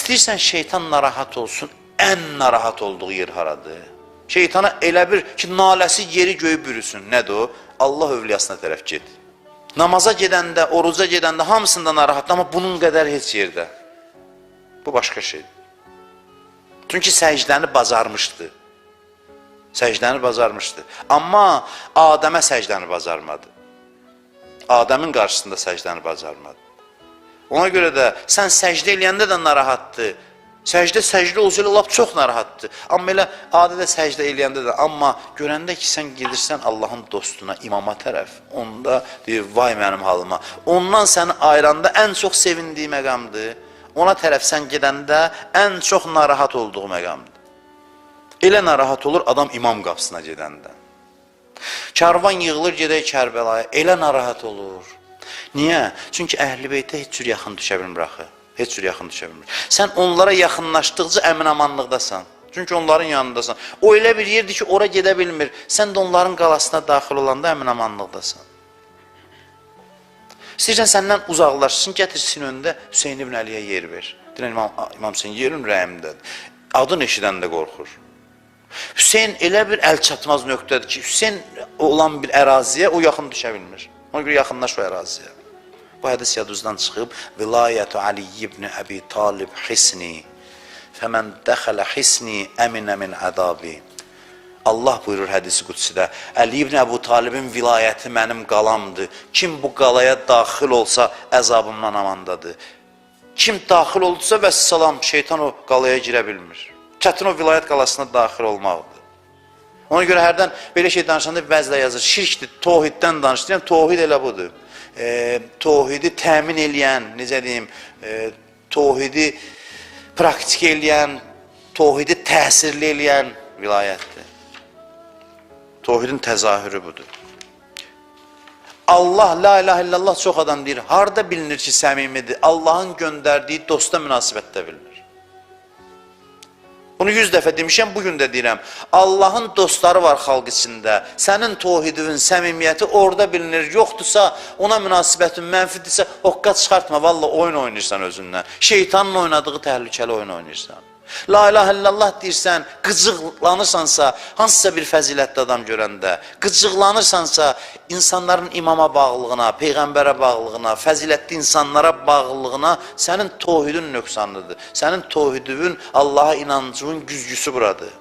İstəyirsən şeytan narahat olsun, ən narahat olduğu yer haradır? Şeytana elə bir ki, naləsi yeri göyü bürüsün. Nədir o? Allah övliyasına tərəf get. Namaza gedəndə, oruca gedəndə hamısında narahatdır, amma bunun qədər heç yerdə. Bu başqa şeydir. Çünki səcdəni bacarmışdı. Səcdəni bacarmışdı. Amma Adəmə səcdəni bacarmadı. Adəmin qarşısında səcdəni bacarmadı. Ona görə də sən səcdə eləyəndə də narahatdır. Səcdə olsa elə lap çox narahatdır. Amma elə adədə səcdə eləyəndə də, amma görəndə ki, sən gedirsən Allahın dostuna, imama tərəf, onda deyir, vay mənim halıma. Ondan səni ayıranda ən çox sevindiyi məqamdır. Ona tərəf sən gedəndə ən çox narahat olduğu məqamdır. Elə narahat olur adam imam qapısına gedəndə. Kərvan yığılır gedək Kərbəlaya, elə narahat olur. Niyə? Çünki Əhl-i Beytə heç cür yaxın düşə bilmir axı. Heç cür yaxın düşə bilmir. Sən onlara yaxınlaşdıqca əmin-amanlıqdasan. Çünki onların yanındasan. O elə bir yerdir ki, ora gedə bilmir. Sən də onların qalasına daxil olanda əmin-amanlıqdasan. İstəyirsən səndən uzaqlaşsın, gətirsin önündə Hüseyin ibn Əliyə yer ver. Deyən İmam Hüseyin yerin rəhimdədir. Adın eşidən də qorxur. Hüseyin elə bir əl çatmaz nöqtədir ki, Hüseyin olan bir əraziyə o yaxın düşə bilmir. Ona görə yaxınlaş o əraziyə. Bu hədis yadınızdan çıxıb, Vilayətu Ali ibn Əbi Talib hisni, fəmən dəxələ hisni əminə min ədabi. Allah buyurur hədisi qudsidə, Əli ibn Əbu Talibin vilayəti mənim qalamdır. Kim bu qalaya daxil olsa əzabımdan amandadır. Kim daxil oldusa vəssalam, şeytan o qalaya girə bilmir. Çətin o vilayət qalasına daxil olmaqdır. Ona görə hərdən belə şey danışanda bəzilə yazır, şirkdir, tohiddən danışır. Tohid elə budur. Tohidi təmin eləyən, necə deyim, tohidi praktik eləyən, tohidi təsirli eləyən vilayətdir. Tohidin təzahürü budur. Allah, la ilahe illallah çox adam deyir, harada bilinir ki, səmimidir? Allahın göndərdiyi dosta münasibətdə bilinir. Bunu 100 dəfə demişəm, bugün də deyirəm. Allahın dostları var xalq içində. Sənin tohidin, səmimiyyəti orada bilinir. Yoxdursa, ona münasibətin mənfidirsə, hoqqa çıxartma, valla oyun oynayırsan özündən. Şeytanın oynadığı təhlükəli oyun oynayırsan. La ilahe illallah deyirsən, qıcıqlanırsansa, hansısa bir fəzilətli adam görəndə, qıcıqlanırsansa, insanların imama bağlılığına, peyğəmbərə bağlılığına, fəzilətli insanlara bağlılığına sənin tohidin nöqsanlıdır. Sənin tohidin Allaha inancının güzgüsü buradır.